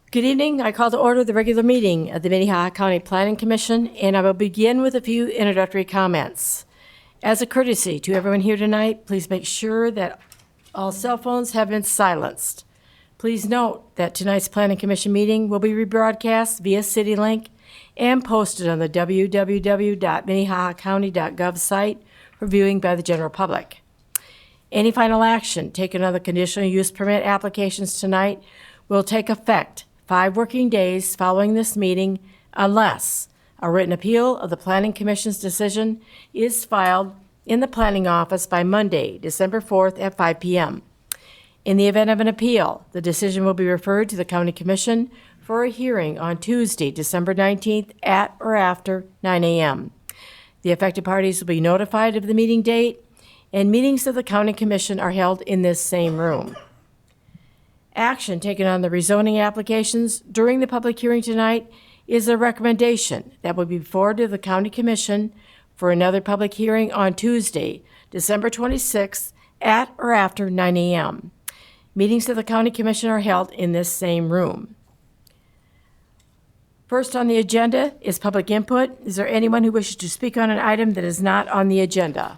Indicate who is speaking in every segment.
Speaker 1: Good evening. I call to order the regular meeting of the Minnehaha County Planning Commission, and I will begin with a few introductory comments. As a courtesy to everyone here tonight, please make sure that all cell phones have been silenced. Please note that tonight's Planning Commission meeting will be rebroadcast via CityLink and posted on the www.minnehahacounty.gov site for viewing by the general public. Any final action taken on the conditional use permit applications tonight will take effect 5 working days following this meeting unless a written appeal of the Planning Commission's decision is filed in the Planning Office by Monday, December 4th at 5 p.m. In the event of an appeal, the decision will be referred to the County Commission for a hearing on Tuesday, December 19th at or after 9 a.m. The affected parties will be notified of the meeting date, and meetings of the County Commission are held in this same room. Action taken on the rezoning applications during the public hearing tonight is a recommendation that will be forwarded to the County Commission for another public hearing on Tuesday, December 26th at or after 9 a.m. Meetings of the County Commission are held in this same room. First on the agenda is public input. Is there anyone who wishes to speak on an item that is not on the agenda?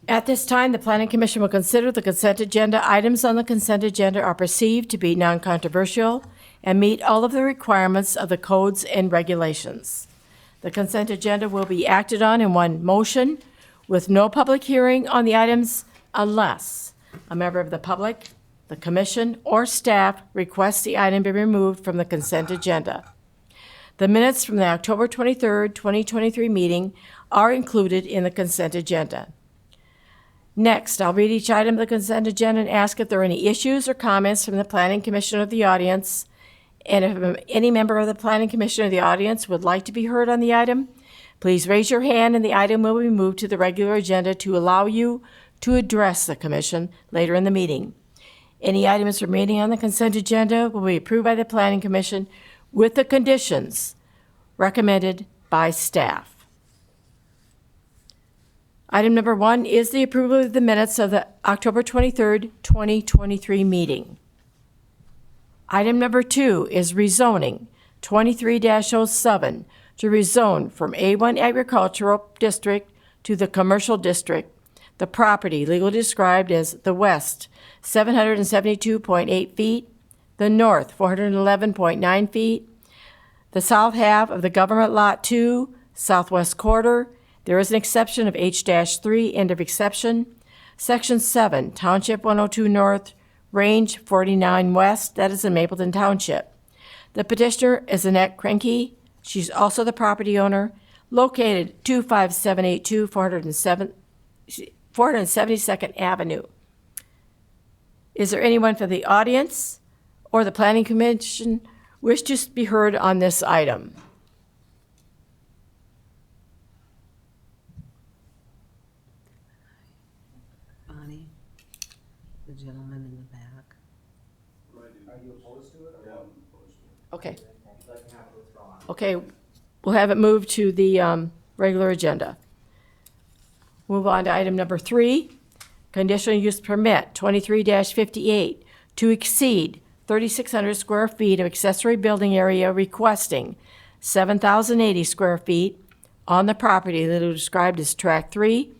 Speaker 1: At this time, the Planning Commission will consider the consent agenda. Items on the consent agenda are perceived to be non-controversial and meet all of the requirements of the codes and regulations. The consent agenda will be acted on in one motion with no public hearing on the items unless a member of the public, the commission, or staff requests the item be removed from the consent agenda. The minutes from the October 23rd, 2023 meeting are included in the consent agenda. Next, I'll read each item of the consent agenda and ask if there are any issues or comments from the Planning Commission or the audience. And if any member of the Planning Commission or the audience would like to be heard on the item, please raise your hand and the item will be moved to the regular agenda to allow you to address the Commission later in the meeting. Any items remaining on the consent agenda will be approved by the Planning Commission with the conditions recommended by staff. Item number 1 is the approval of the minutes of the October 23rd, 2023 meeting. Item number 2 is rezoning 23-07 to rezone from A1 Agricultural District to the Commercial District, the property legally described as the west 772.8 feet, the north 411.9 feet, the south half of the government lot 2, southwest quarter. There is an exception of H-3, end of exception. Section 7, Township 102 North, Range 49 West, that is in Mapleton Township. The petitioner is Annette Krenke. She's also the property owner, located 25782 472nd Avenue. Is there anyone from the audience or the Planning Commission wish to be heard on this item?
Speaker 2: The gentleman in the back.
Speaker 3: Are you opposed to it? Or? Yeah, I'm opposed to it.
Speaker 1: Okay.
Speaker 3: You'd like to have it withdrawn.
Speaker 1: Okay, we'll have it moved to the regular agenda. Move on to item number 3, conditional use permit 23-58 to exceed 3,600 square feet of accessory building area requesting 7,080 square feet on the property that is described as Tract 3,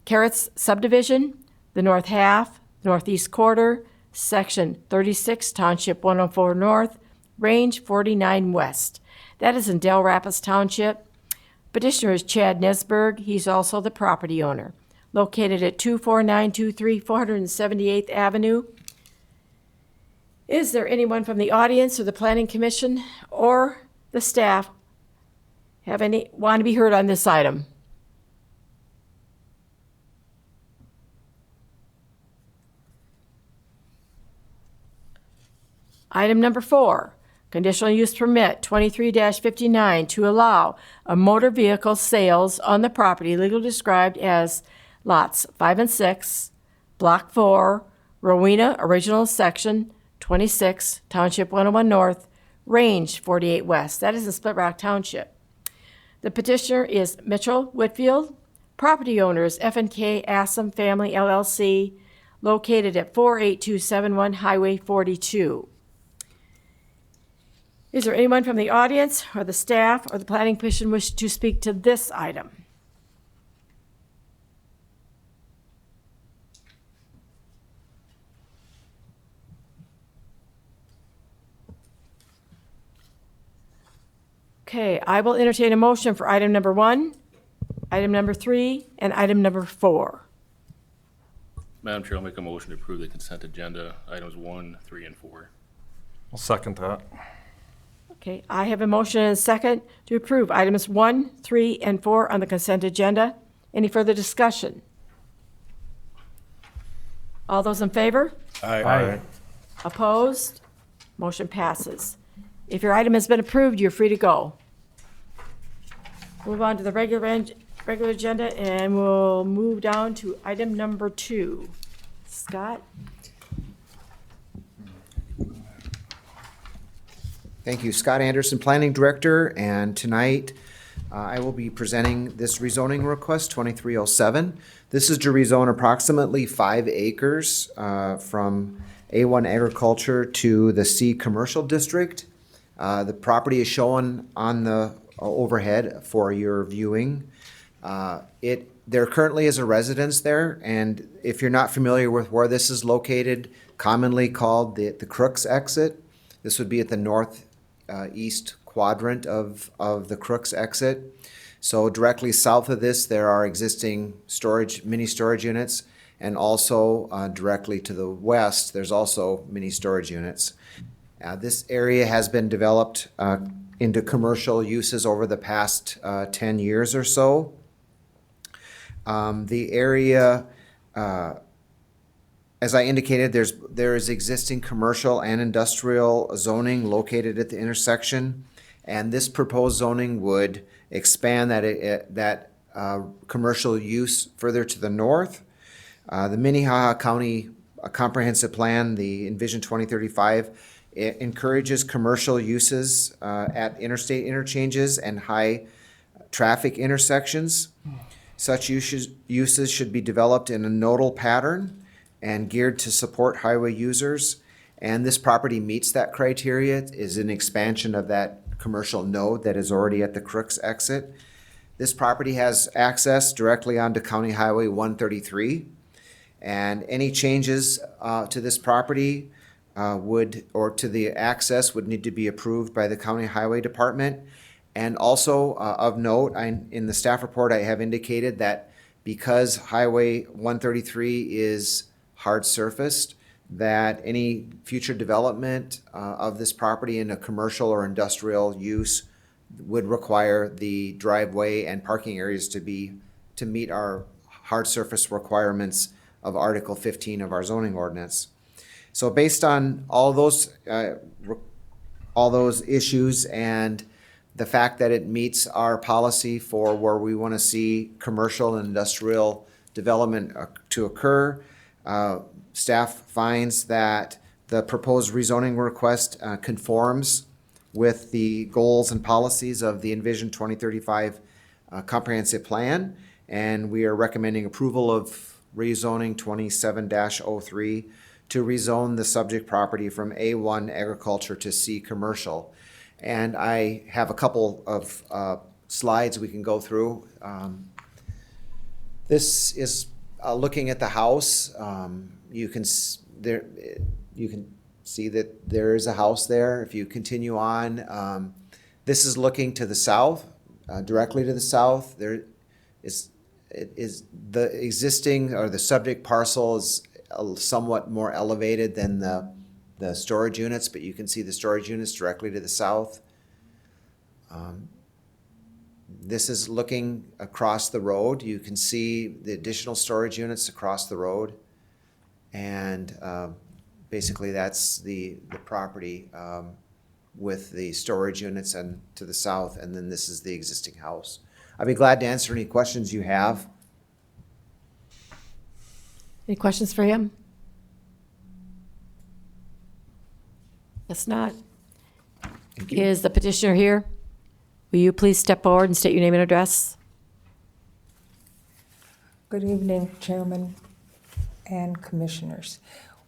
Speaker 1: Carrots Subdivision, the north half, northeast quarter, section 36, Township 104 North, Range 49 West. That is in Del Rapids Township. Petitioner is Chad Nesberg. He's also the property owner. Located at 24923 478th Avenue. Is there anyone from the audience or the Planning Commission or the staff want to be heard on this item? Item number 4, conditional use permit 23-59 to allow a motor vehicle sales on the property legally described as lots 5 and 6, block 4, Rowena, original section 26, Township 101 North, Range 48 West. That is in Split Rock Township. The petitioner is Mitchell Whitfield. Property owner is F&K Assam Family LLC, located at 48271 Highway 42. Is there anyone from the audience or the staff or the Planning Commission wish to speak to this item? Okay, I will entertain a motion for item number 1, item number 3, and item number 4.
Speaker 4: Madam Chair, I'll make a motion to approve the consent agenda, items 1, 3, and 4.
Speaker 5: I'll second that.
Speaker 1: Okay, I have a motion and a second to approve items 1, 3, and 4 on the consent agenda. Any further discussion? All those in favor?
Speaker 5: Aye.
Speaker 1: Opposed? Motion passes. If your item has been approved, you're free to go. Move on to the regular agenda, and we'll move down to item number 2. Scott?
Speaker 3: Thank you. Scott Anderson, Planning Director, and tonight I will be presenting this rezoning request, 2307. This is to rezone approximately 5 acres from A1 Agriculture to the C Commercial District. The property is shown on the overhead for your viewing. There currently is a residence there, and if you're not familiar with where this is located, commonly called the Crooks exit, this would be at the northeast quadrant of the Crooks exit. So directly south of this, there are existing mini storage units, and also directly to the west, there's also mini storage units. This area has been developed into commercial uses over the past 10 years or so. The area, as I indicated, there is existing commercial and industrial zoning located at the intersection, and this proposed zoning would expand that commercial use further to the north. The Minnehaha County Comprehensive Plan, the Envision 2035, it encourages commercial uses at interstate interchanges and high traffic intersections. Such uses should be developed in a nodal pattern and geared to support highway users. And this property meets that criteria. It is an expansion of that commercial node that is already at the Crooks exit. This property has access directly onto County Highway 133. And any changes to this property to the access would need to be approved by the County Highway Department. And also of note, in the staff report, I have indicated that because Highway 133 is hard surfaced, that any future development of this property in a commercial or industrial use would require the driveway and parking areas to meet our hard surface requirements of Article 15 of our zoning ordinance. So based on all those issues and the fact that it meets our policy for where we want to see commercial and industrial development to occur, staff finds that the proposed rezoning request conforms with the goals and policies of the Envision 2035 comprehensive plan, and we are recommending approval of rezoning 27-03 to rezone the subject property from A1 agriculture to C commercial. And I have a couple of slides we can go through. This is looking at the house. You can see that there is a house there. If you continue on, this is looking to the south, directly to the south. There is the existing or the subject parcel is somewhat more elevated than the storage units, but you can see the storage units directly to the south. This is looking across the road. You can see the additional storage units across the road. And basically that's the property with the storage units and to the south, and then this is the existing house. I'd be glad to answer any questions you have.
Speaker 1: Any questions for him? Guess not.
Speaker 3: Thank you.
Speaker 1: Is the petitioner here? Will you please step forward and state your name and address?
Speaker 6: Good evening, Chairman and Commissioners.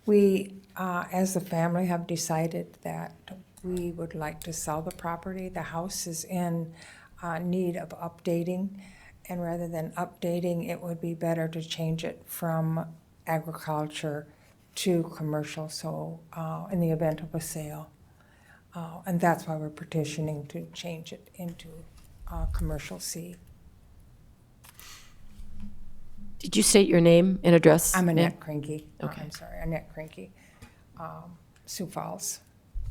Speaker 6: We, as a family, have decided that we would like to sell the property. The house is in need of updating, and rather than updating, it would be better to change it from agriculture to commercial, so in the event of a sale. And that's why we're petitioning to change it into commercial C.
Speaker 1: Did you state your name and address?
Speaker 6: I'm
Speaker 1: ma'am?
Speaker 6: Annette Krinky.
Speaker 1: Okay.
Speaker 6: I'm sorry, Annette Krinky. Sioux Falls,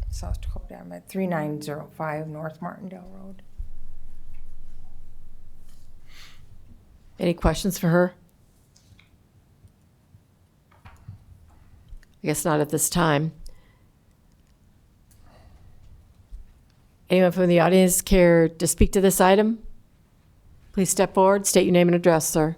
Speaker 6: South Dakota. I'm at 3905 North Martindale Road.
Speaker 1: Any questions for her? I guess not at this time. Anyone from the audience care to speak to this item? Please step forward, state your name and address, sir.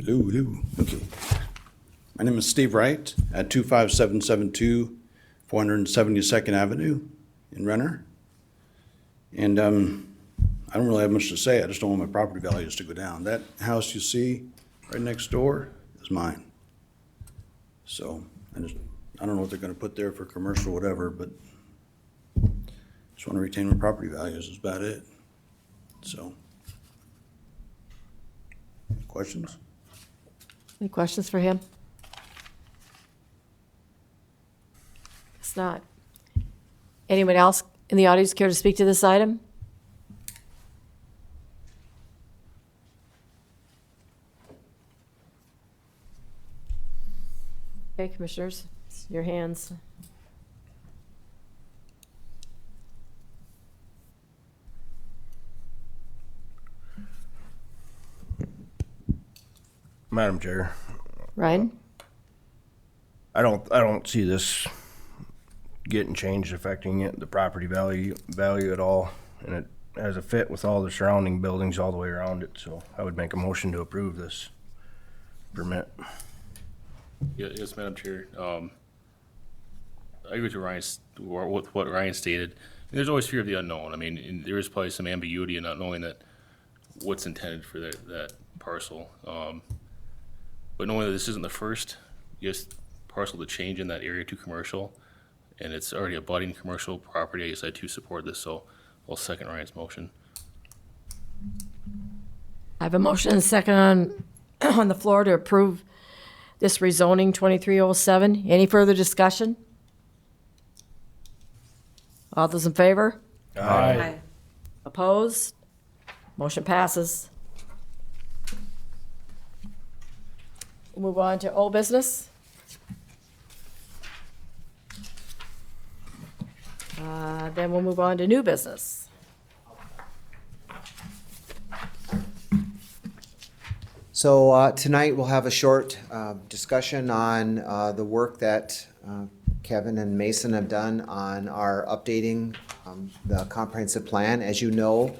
Speaker 7: Hello. Okay. My name is Steve Wright at 25772 472nd Avenue in Renner. And I don't really have much to say. I just don't want my property values to go down. That house you see right next door is mine. So I don't know what they're going to put there for commercial or whatever, but just want to retain my property values is about it. So, questions?
Speaker 1: Any questions for him? It's not. Anyone else in the audience care to speak to this item? Okay, commissioners, it's your hands.
Speaker 8: Madam Chair,
Speaker 1: Ryan?
Speaker 8: I don't see this getting changed affecting the property value at all, and it has a fit with all the surrounding buildings all the way around it, so I would make a motion to approve this permit.
Speaker 4: Yeah, yes, Madam Chair. I agree with what Ryan stated. There's always fear of the unknown. I mean, there is probably some ambiguity in not knowing that what's intended for that parcel. But knowing that this isn't the first, parcel to change in that area to commercial, and it's already a budding commercial property, I guess I too support this, so I'll second Ryan's motion.
Speaker 1: I have a motion and a second on the floor to approve this rezoning 2307. Any further discussion? All those in favor?
Speaker 5: Aye.
Speaker 1: Opposed? Motion passes. We'll move on to old business. Then we'll move on to new business.
Speaker 3: So tonight we'll have a short discussion on the work that Kevin and Mason have done on our updating the comprehensive plan. As you know,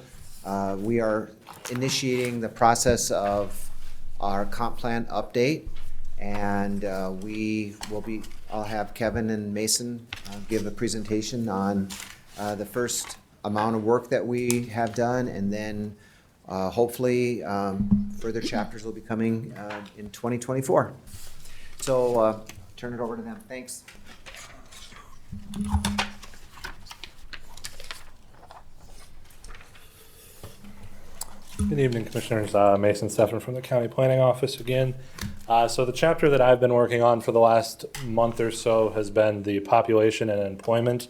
Speaker 3: we are initiating the process of our comp plan update, and I'll have Kevin and Mason give a presentation on the first amount of work that we have done, and then hopefully further chapters will be coming in 2024. So turn it over to them. Thanks.
Speaker 5: Good evening, Commissioners. Mason Stefan from the County Planning Office again. So the chapter that I've been working on for the last month or so has been the population and employment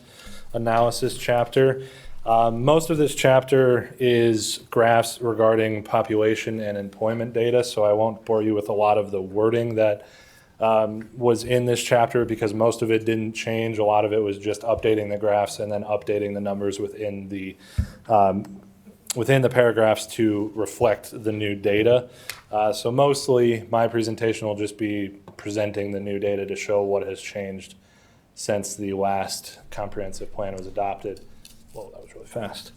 Speaker 5: analysis chapter. Most of this chapter is graphs regarding population and employment data, so I won't bore you with a lot of the wording that was in this chapter because most of it didn't change. A lot of it was just updating the graphs and then updating the numbers within the paragraphs to reflect the new data. So mostly my presentation will just be presenting the new data to show what has changed since the last comprehensive plan was adopted. Whoa, that was really fast.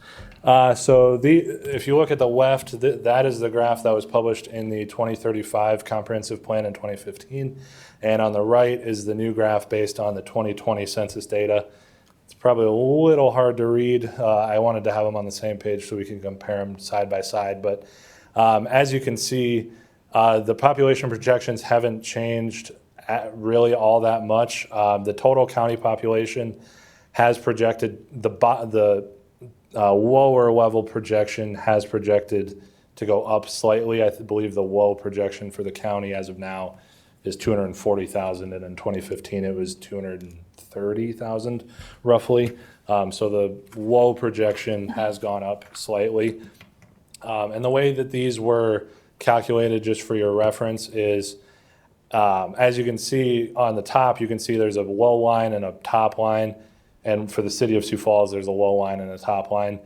Speaker 5: If you look at the left, that is the graph that was published in the 2035 comprehensive plan in 2015. And on the right is the new graph based on the 2020 census data. It's probably a little hard to read. I wanted to have them on the same page so we can compare them side by side. But as you can see, the population projections haven't changed really all that much. The total county population has projected, the lower level projection has projected to go up slightly. I believe the low projection for the county as of now is 240,000, and in 2015 it was 230,000 roughly. So the low projection has gone up slightly. And the way that these were calculated, just for your reference, is as you can see on the top, you can see there's a low line and a top line. And for the city of Sioux Falls, there's a low line and a top line.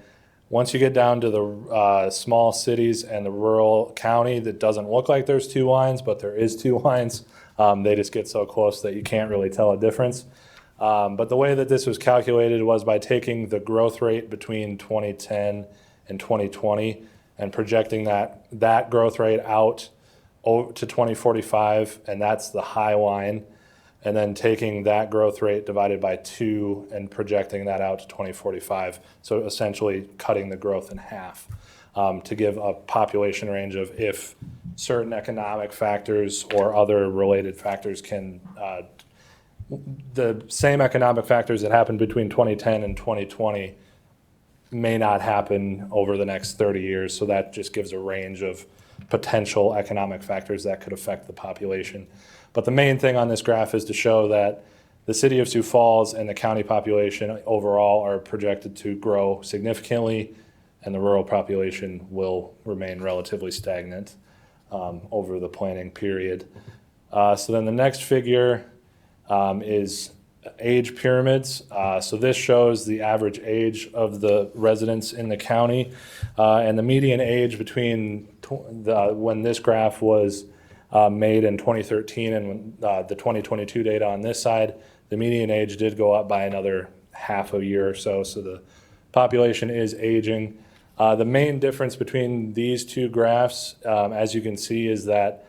Speaker 5: Once you get down to the small cities and the rural county, that doesn't look like there's two lines, but there is two lines. They just get so close that you can't really tell a difference. But the way that this was calculated was by taking the growth rate between 2010 and 2020 and projecting that growth rate out to 2045, and that's the high line, and then taking that growth rate divided by 2 and projecting that out to 2045. So essentially cutting the growth in half to give a population range of if certain economic factors or other related factors can, the same economic factors that happened between 2010 and 2020 may not happen over the next 30 years. So that just gives a range of potential economic factors that could affect the population. But the main thing on this graph is to show that the city of Sioux Falls and the county population overall are projected to grow significantly, and the rural population will remain relatively stagnant over the planning period. So then the next figure is age pyramids. So this shows the average age of the residents in the county, and the median age between when this graph was made in 2013 and when, the 2022 data on this side, the median age did go up by another half a year or so. So the population is aging. The main difference between these two graphs, as you can see, is that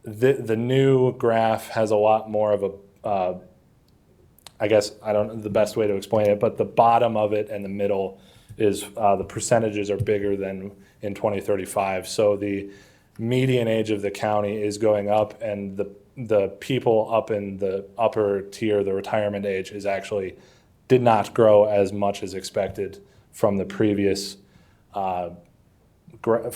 Speaker 5: the new graph has a lot more of a I guess I don't know the best way to explain it, but the bottom of it and the middle is the percentages are bigger than in 2035. So the median age of the county is going up, and the people up in the upper tier, the retirement age, is actually did not grow as much as expected from the previous graph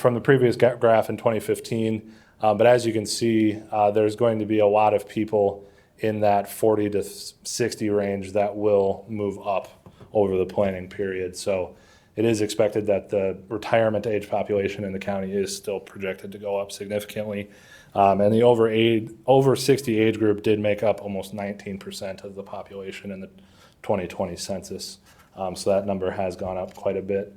Speaker 5: in 2015. But as you can see, there's going to be a lot of people in that 40 to 60 range that will move up over the planning period. So it is expected that the retirement age population in the county is still projected to go up significantly. And the over 60 age group did make up almost 19% of the population in the 2020 census. So that number has gone up quite a bit.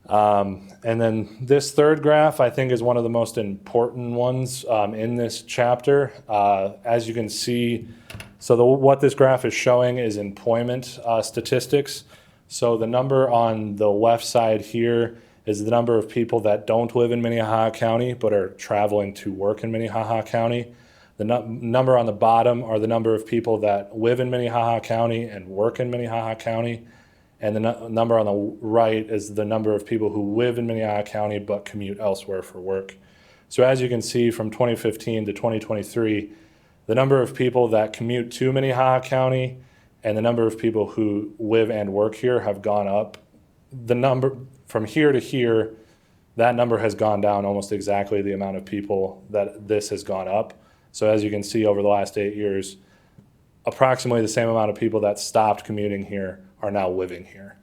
Speaker 5: And then this third graph, I think, is one of the most important ones in this chapter. As you can see, so what this graph is showing is employment statistics. So the number on the left side here is the number of people that don't live in Minnehaha County but are traveling to work in Minnehaha County. The number on the bottom are the number of people that live in Minnehaha County and work in Minnehaha County. And the number on the right is the number of people who live in Minnehaha County but commute elsewhere for work. So as you can see, from 2015 to 2023, the number of people that commute to Minnehaha County and the number of people who live and work here have gone up. The number from here to here, that number has gone down almost exactly the amount of people that this has gone up. So as you can see, over the last 8 years, approximately the same amount of people that stopped commuting here are now living here.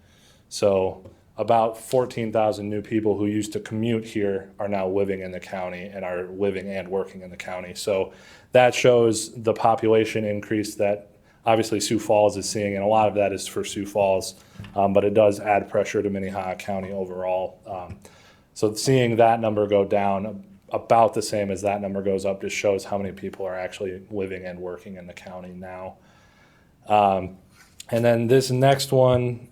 Speaker 5: So about 14,000 new people who used to commute here are now living in the county and are living and working in the county. So that shows the population increase that obviously Sioux Falls is seeing, and a lot of that is for Sioux Falls, but it does add pressure to Minnehaha County overall. So seeing that number go down about the same as that number goes up just shows how many people are actually living and working in the county now. And then this next one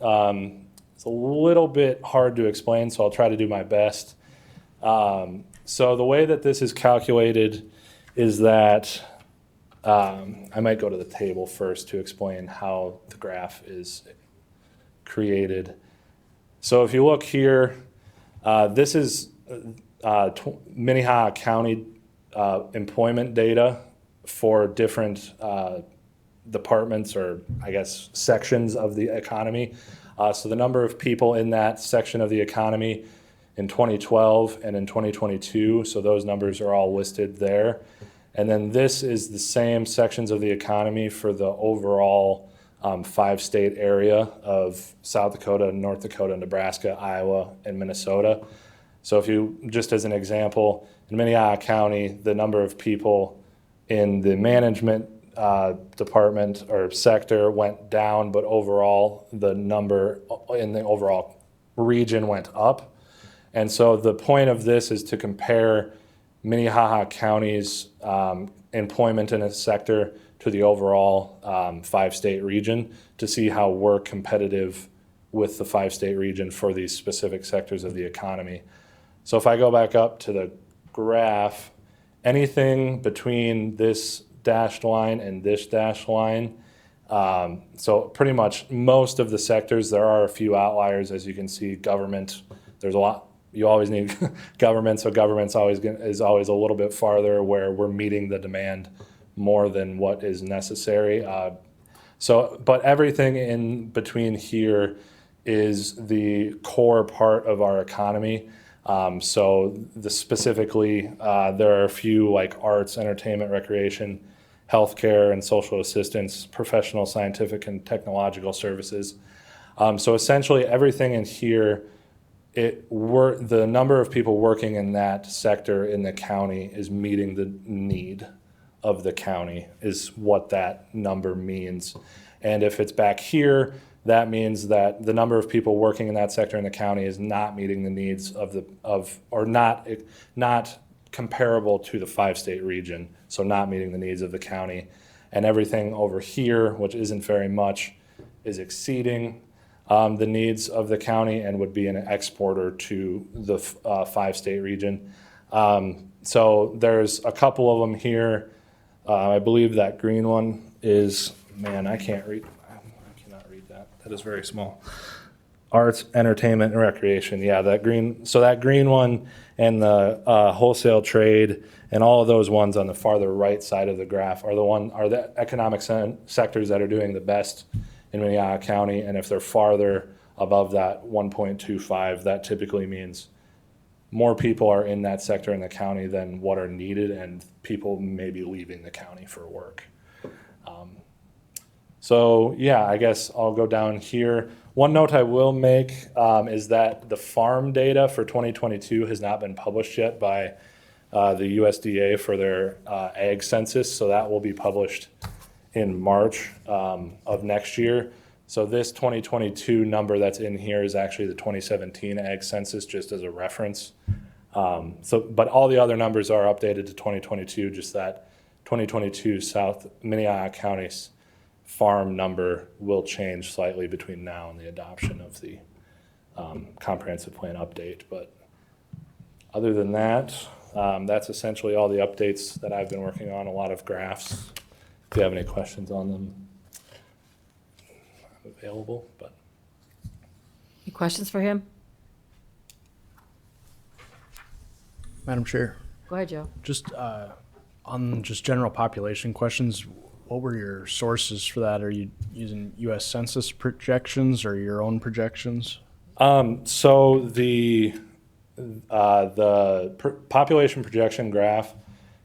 Speaker 5: It's a little bit hard to explain, so I'll try to do my best. So the way that this is calculated is that I might go to the table first to explain how the graph is created. So if you look here, this is Minnehaha County employment data for different departments, or I guess sections of the economy. So the number of people in that section of the economy in 2012 and in 2022, so those numbers are all listed there. And then this is the same sections of the economy for the overall 5-state area of South Dakota, North Dakota, Nebraska, Iowa, and Minnesota. So if you, just as an example, in Minnehaha County, the number of people in the management department or sector went down, but overall the number in the overall region went up. And so the point of this is to compare Minnehaha County's employment in a sector to the overall 5-state region to see how we're competitive with the 5-state region for these specific sectors of the economy. So if I go back up to the graph, anything between this dashed line and this dashed line, so pretty much most of the sectors, there are a few outliers, as you can see. Government, there's a lot. You always need government, so government's is always a little bit farther where we're meeting the demand more than what is necessary. But everything in between here is the core part of our economy. Specifically, there are a few like arts, entertainment, recreation, healthcare, and social assistance, professional, scientific, and technological services. So essentially everything in here, the number of people working in that sector in the county is meeting the need of the county, is what that number means. And if it's back here, that means that the number of people working in that sector in the county is not meeting the needs or not comparable to the 5-state region, so not meeting the needs of the county. And everything over here, which isn't very much, is exceeding the needs of the county and would be an exporter to the 5-state region. So there's a couple of them here. I believe that green one is, man, I cannot read that. That is very small. Arts, entertainment, and recreation. Yeah, that green one and the wholesale trade and all of those ones on the farther right side of the graph are the economic sectors that are doing the best in Minnehaha County. And if they're farther above that 1.25, that typically means more people are in that sector in the county than what are needed, and people may be leaving the county for work. So yeah, I guess I'll go down here. One note I will make is that the farm data for 2022 has not been published yet by the USDA for their ag census, so that will be published in March of next year. So this 2022 number that's in here is actually the 2017 ag census, just as a reference. But all the other numbers are updated to 2022, just that 2022 South Minnehaha County's farm number will change slightly between now and the adoption of the comprehensive plan update. But other than that, that's essentially all the updates that I've been working on, a lot of graphs. If you have any questions on them, I'm available. But
Speaker 1: Any questions for him?
Speaker 9: Madam Chair,
Speaker 1: Go ahead, Joe.
Speaker 9: just on just general population questions, what were your sources for that? Are you using U.S. Census projections or your own projections?
Speaker 5: So the population projection graph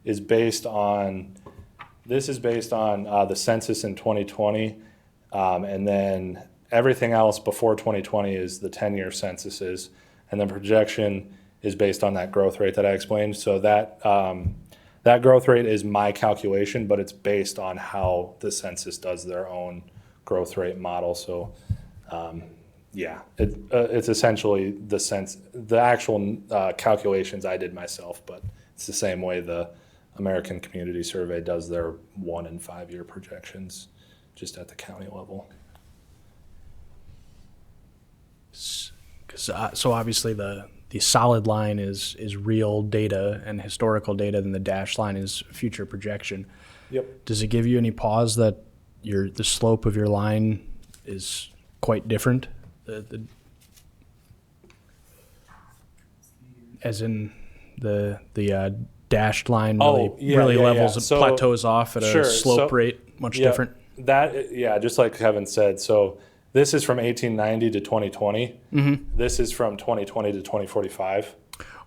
Speaker 5: is based on the census in 2020, and then everything else before 2020 is the 10-year censuses, and the projection is based on that growth rate that I explained. So that growth rate is my calculation, but it's based on how the census does their own growth rate model. So it's essentially the actual calculations I did myself, but it's the same way the American Community Survey does their 1 and 5 year projections, just at the county level.
Speaker 9: 'Cause, so obviously the solid line is real data and historical data, then the dashed line is future projection.
Speaker 5: Yep.
Speaker 9: Does it give you any pause that the slope of your line is quite different? As in the dashed line really,
Speaker 5: Oh, yeah,
Speaker 9: really
Speaker 5: yeah,
Speaker 9: levels
Speaker 5: yeah.
Speaker 9: and
Speaker 5: So-
Speaker 9: plateaus off at
Speaker 5: Sure,
Speaker 9: a slope
Speaker 5: so-
Speaker 9: rate much
Speaker 5: Yeah,
Speaker 9: different?
Speaker 5: just like Kevin said. So this is from 1890 to 2020. This is from 2020 to 2045.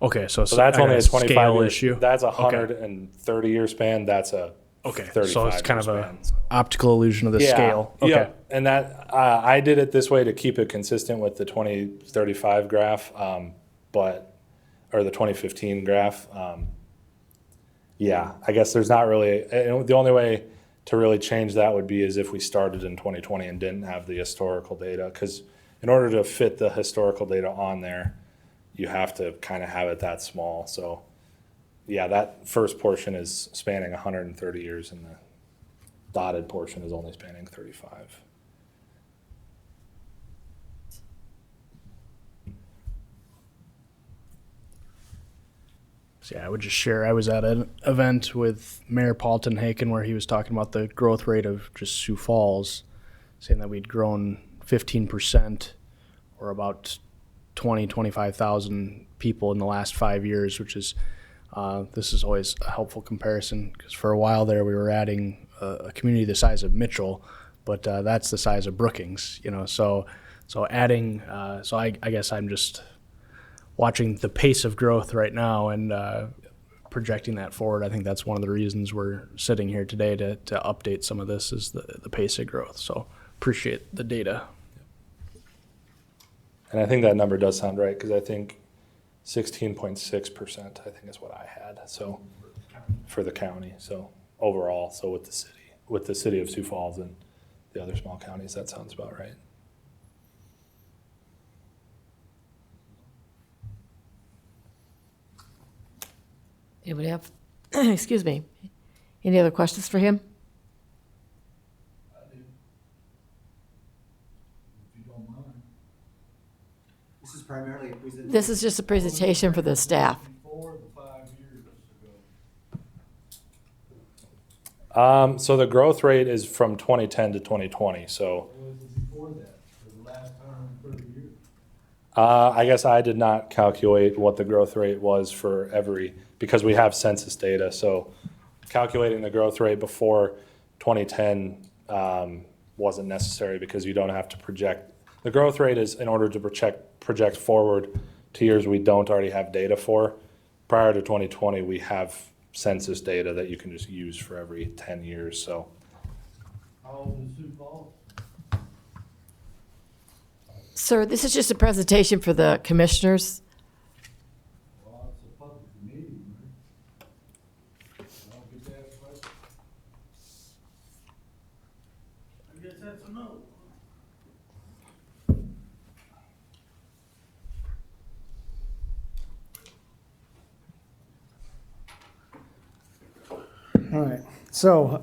Speaker 9: Okay, so
Speaker 5: So that's
Speaker 9: at
Speaker 5: only a 25
Speaker 9: scale
Speaker 5: year
Speaker 9: issue.
Speaker 5: That's a
Speaker 9: Okay.
Speaker 5: 130 year span. That's a
Speaker 9: Okay,
Speaker 5: 35
Speaker 9: so it's kind of
Speaker 5: year
Speaker 9: a
Speaker 5: span.
Speaker 9: optical illusion of the scale. Okay.
Speaker 5: Yeah, and that I did it this way to keep it consistent with the 2035 graph, or the 2015 graph. Yeah, I guess there's not really the only way to really change that would be as if we started in 2020 and didn't have the historical data, because in order to fit the historical data on there, you have to kind of have it that small. So yeah, that first portion is spanning 130 years and the dotted portion is only spanning 35.
Speaker 9: So yeah, I would just share. I was at an event with Mayor Paulton Haken where he was talking about the growth rate of just Sioux Falls, saying that we'd grown 15% or about 25,000 people in the last 5 years, which is, this is always a helpful comparison because for a while there we were adding a community the size of Mitchell, but that's the size of Brookings, so adding, I guess I'm just watching the pace of growth right now and projecting that forward. I think that's one of the reasons we're sitting here today to update some of this is the pace of growth. So appreciate the data.
Speaker 5: And I think that number does sound right because I think 16.6% I think is what I had. So for the county, so overall, so with the city of Sioux Falls and the other small counties, that sounds about right.
Speaker 1: Anybody have, excuse me, any other questions for him?
Speaker 3: This is primarily a presentation.
Speaker 1: This is just a presentation for the staff.
Speaker 5: So the growth rate is from 2010 to 2020. So I guess I did not calculate what the growth rate was for because we have census data. So calculating the growth rate before 2010 wasn't necessary because you don't have to project. The growth rate is in order to project forward to years we don't already have data for. Prior to 2020, we have census data that you can just use for every 10 years. So.
Speaker 10: How old is Sioux Falls?
Speaker 1: Sir, this is just a presentation for the commissioners.
Speaker 10: Well, it's a public meeting, right? I don't get to ask questions. I guess that's a no.
Speaker 11: All right. So,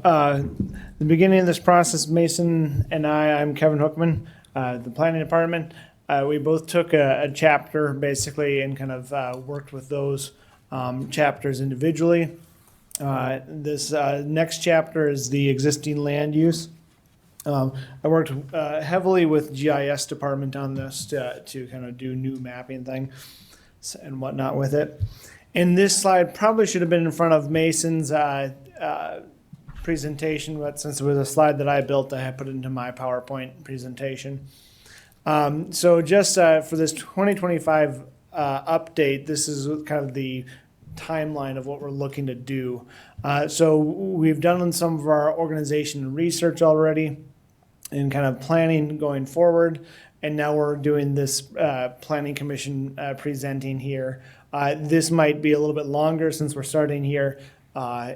Speaker 11: the beginning of this process, Mason and I'm Kevin Hookman, the planning department. We both took a chapter basically and kind of worked with those chapters individually. This next chapter is the existing land use. I worked heavily with GIS department on this to kind of do new mapping thing and whatnot with it. And this slide probably should have been in front of Mason's presentation, but since it was a slide that I built, I put it into my PowerPoint presentation. So just for this 2025 update, this is kind of the timeline of what we're looking to do. So we've done some of our organization research already and kind of planning going forward. And now we're doing this planning commission presenting here. This might be a little bit longer since we're starting here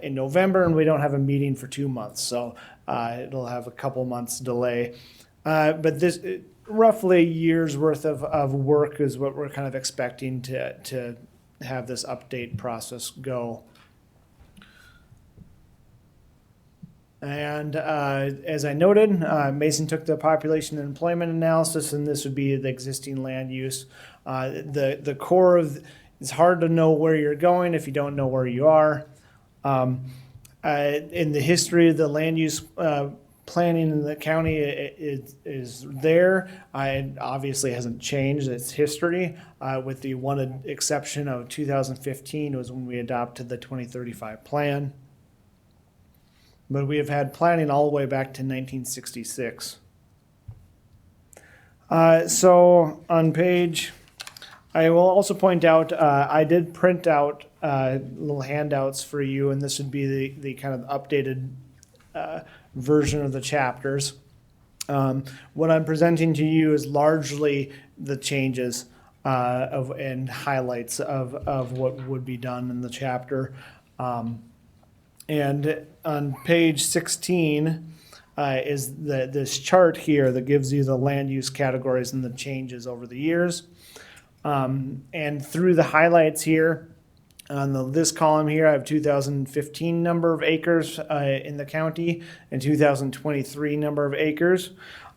Speaker 11: in November and we don't have a meeting for 2 months. So it'll have a couple months delay. But this roughly a year's worth of work is what we're kind of expecting to have this update process go. And as I noted, Mason took the population and employment analysis, and this would be the existing land use. The core of, it's hard to know where you're going if you don't know where you are. In the history of the land use planning in the county, it is there. It obviously hasn't changed its history, with the one exception of 2015 was when we adopted the 2035 plan. But we have had planning all the way back to 1966. So on page, I will also point out, I did print out little handouts for you, and this would be the kind of updated version of the chapters. What I'm presenting to you is largely the changes and highlights of what would be done in the chapter. And on page 16 is this chart here that gives you the land use categories and the changes over the years. And through the highlights here, on this column here, I have 2015 number of acres in the county and 2023 number of acres.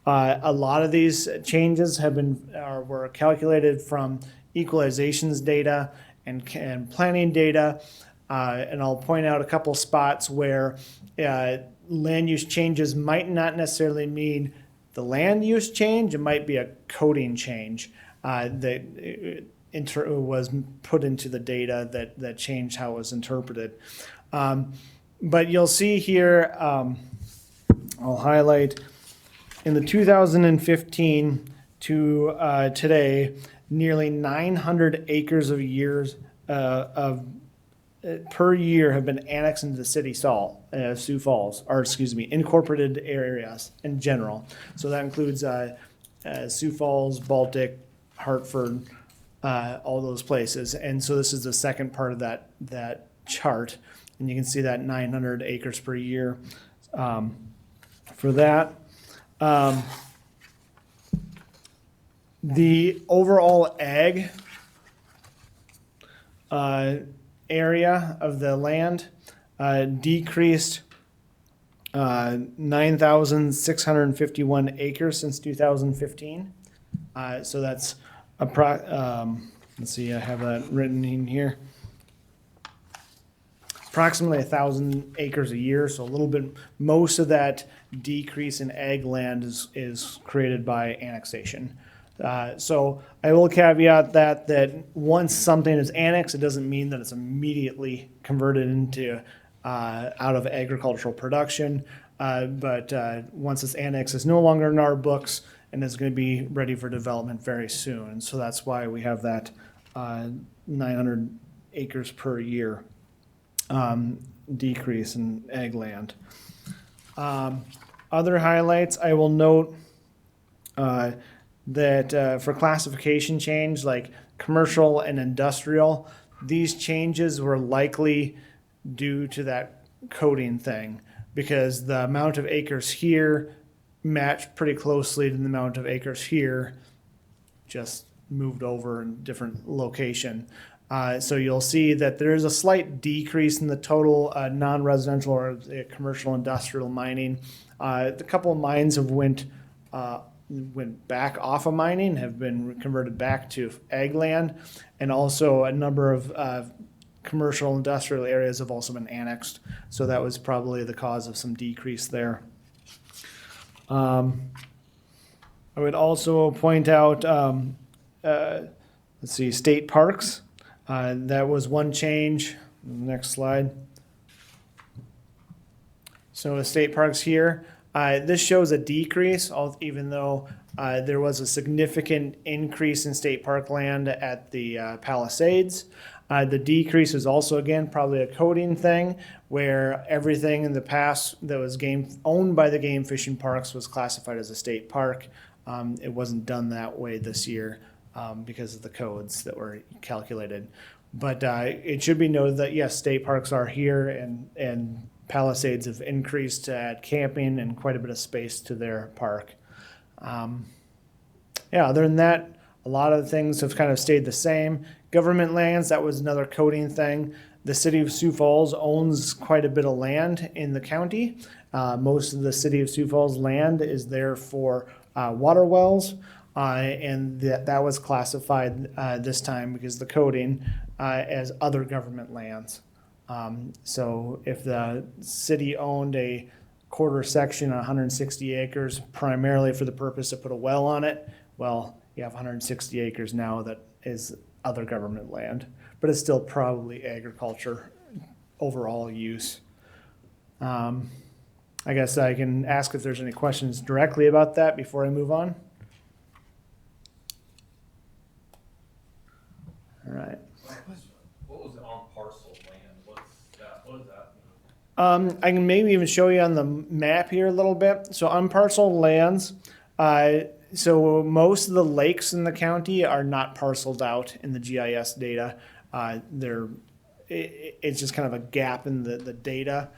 Speaker 11: A lot of these changes have were calculated from equalizations data and planning data. And I'll point out a couple spots where land use changes might not necessarily mean the land use change. It might be a coding change that was put into the data that changed how it was interpreted. But you'll see here, I'll highlight in the 2015 to today, nearly 900 acres of years per year have been annexed into the city Sioux Falls, or excuse me, incorporated areas in general. So that includes Sioux Falls, Baltic, Hartford, all those places. And so this is the second part of that chart. And you can see that 900 acres per year for that. The overall ag area of the land decreased 9,651 acres since 2015. So that's let's see, I have that written in here. Approximately 1,000 acres a year, so a little bit. Most of that decrease in ag land is created by annexation. So I will caveat that once something is annexed, it doesn't mean that it's immediately converted into out of agricultural production. But once it's annexed, it's no longer in our books and is going to be ready for development very soon. So that's why we have that 900 acres per year decrease in ag land. Other highlights, I will note that for classification change, like commercial and industrial, these changes were likely due to that coding thing, because the amount of acres here matched pretty closely to the amount of acres here, just moved over in different location. So you'll see that there is a slight decrease in the total non-residential or commercial industrial mining. A couple of mines have went back off of mining, have been converted back to ag land, and also a number of commercial industrial areas have also been annexed. So that was probably the cause of some decrease there. I would also point out, let's see, state parks. That was one change. Next slide. So the state parks here, this shows a decrease, even though there was a significant increase in state park land at the Palisades. The decrease is also, again, probably a coding thing, where everything in the past that was owned by the game fishing parks was classified as a state park. It wasn't done that way this year because of the codes that were calculated. But it should be noted that, yes, state parks are here, and Palisades have increased to add camping and quite a bit of space to their park. Other than that, a lot of things have kind of stayed the same. Government lands, that was another coding thing. The city of Sioux Falls owns quite a bit of land in the county. Most of the city of Sioux Falls land is there for water wells. And that was classified this time because the coding as other government lands. So if the city owned a quarter section, 160 acres, primarily for the purpose to put a well on it, well, you have 160 acres now that is other government land, but it's still probably agriculture overall use. I guess I can ask if there's any questions directly about that before I move on. All right.
Speaker 5: What was on parcel land? What does that mean?
Speaker 11: I can maybe even show you on the map here a little bit. So on parcel lands, so most of the lakes in the county are not parceled out in the GIS data. It's just kind of a gap in the data.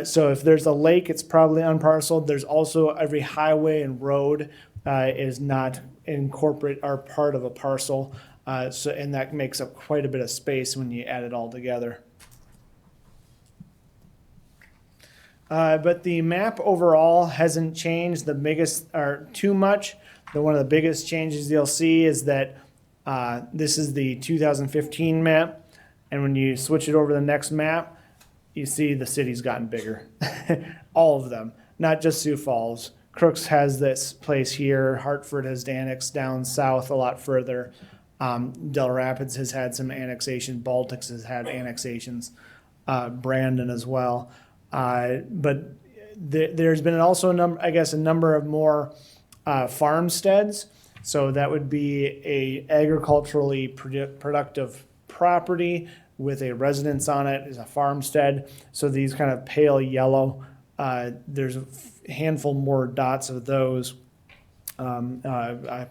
Speaker 11: So if there's a lake, it's probably unparceled. There's also every highway and road is not incorporate are part of a parcel. And that makes up quite a bit of space when you add it all together. But the map overall hasn't changed the biggest or too much. One of the biggest changes you'll see is that this is the 2015 map. And when you switch it over to the next map, you see the city's gotten bigger. All of them, not just Sioux Falls. Crooks has this place here. Hartford has annexed down south a lot further. Del Rapids has had some annexation. Baltics has had annexations. Brandon as well. But there's been also a number of more farmsteads. So that would be a agriculturally productive property with a residence on it is a farmstead. So these kind of pale yellow, there's a handful more dots of those.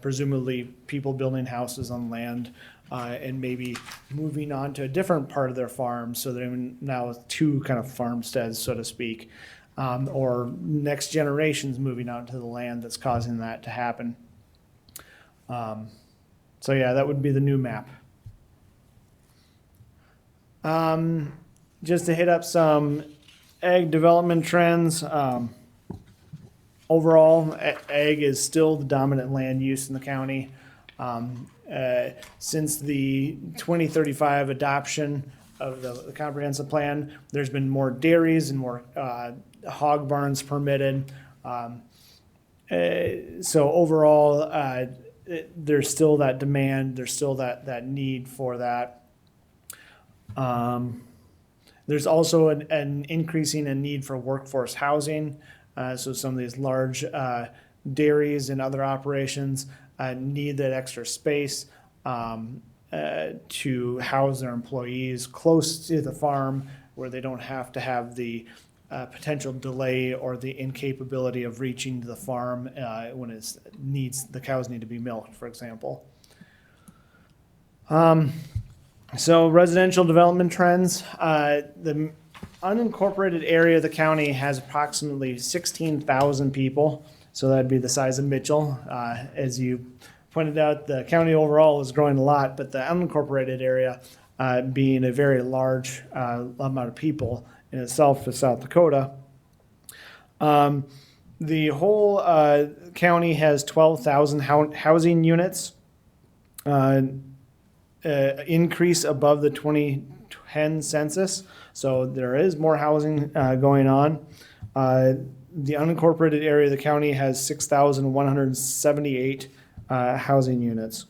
Speaker 11: Presumably people building houses on land and maybe moving on to a different part of their farm. So they're now two kind of farmsteads, so to speak, or next generations moving out to the land that's causing that to happen. So yeah, that would be the new map. Just to hit up some ag development trends. Overall, ag is still the dominant land use in the county. Since the 2035 adoption of the comprehensive plan, there's been more dairies and more hog barns permitted. So overall, there's still that demand, there's still that need for that. There's also an increasing a need for workforce housing. So some of these large dairies and other operations need that extra space to house their employees close to the farm where they don't have to have the potential delay or the incapability of reaching to the farm when the cows need to be milked, for example. So residential development trends. The unincorporated area of the county has approximately 16,000 people. So that'd be the size of Mitchell. As you pointed out, the county overall is growing a lot, but the unincorporated area being a very large amount of people in itself for South Dakota. The whole county has 12,000 housing units, increase above the 2010 census. So there is more housing going on. The unincorporated area of the county has 6,178 housing units.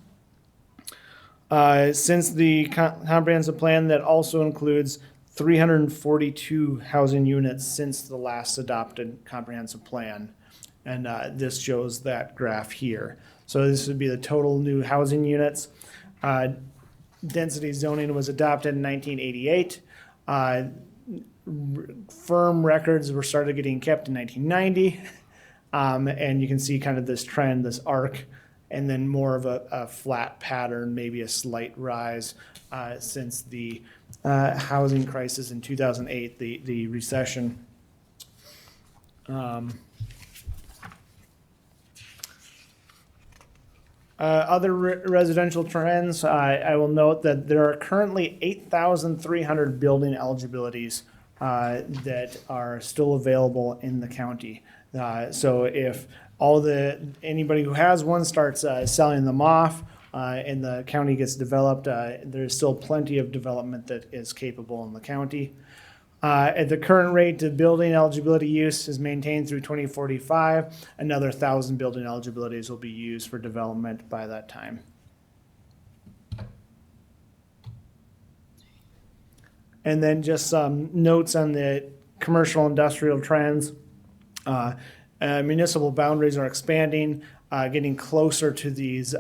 Speaker 11: Since the comprehensive plan, that also includes 342 housing units since the last adopted comprehensive plan. And this shows that graph here. So this would be the total new housing units. Density zoning was adopted in 1988. Firm records were started getting kept in 1990. And you can see kind of this trend, this arc, and then more of a flat pattern, maybe a slight rise since the housing crisis in 2008, the recession. Other residential trends, I will note that there are currently 8,300 building eligibilities that are still available in the county. So if Anybody who has one starts selling them off, and the county gets developed. There's still plenty of development that is capable in the county. At the current rate, the building eligibility use is maintained through 2045. Another 1,000 building eligibilities will be used for development by that time. And then just some notes on the commercial industrial trends. Municipal boundaries are expanding, getting closer to these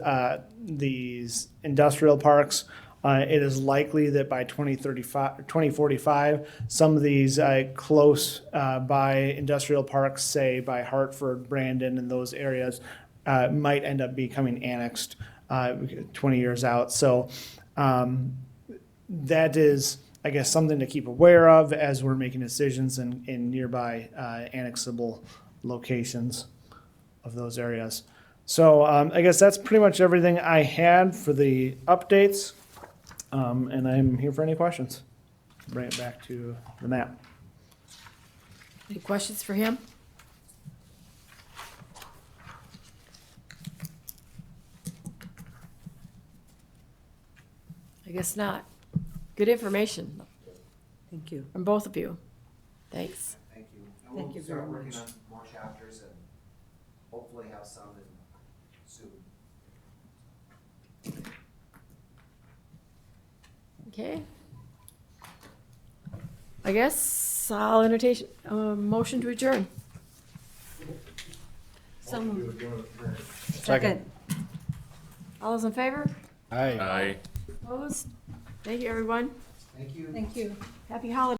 Speaker 11: industrial parks. It is likely that by 2045, some of these close by industrial parks, say by Hartford, Brandon, and those areas, might end up becoming annexed 20 years out. So that is, I guess, something to keep aware of as we're making decisions in nearby annexable locations of those areas. So I guess that's pretty much everything I had for the updates. And I'm here for any questions. Bring it back to the map.
Speaker 1: Any questions for him? I guess not. Good information
Speaker 2: Thank you.
Speaker 1: from both of you. Thanks.
Speaker 3: Thank you. And
Speaker 2: Thank
Speaker 3: we'll
Speaker 2: you
Speaker 3: start
Speaker 2: very
Speaker 3: working
Speaker 2: much.
Speaker 3: on more chapters and hopefully have some in soon.
Speaker 1: Okay. I guess I'll entertain a motion to adjourn.
Speaker 2: Second.
Speaker 1: All those in favor?
Speaker 9: Aye.
Speaker 4: Aye.
Speaker 1: Opposed? Thank you, everyone.
Speaker 3: Thank you.
Speaker 2: Thank you.
Speaker 1: Happy holidays.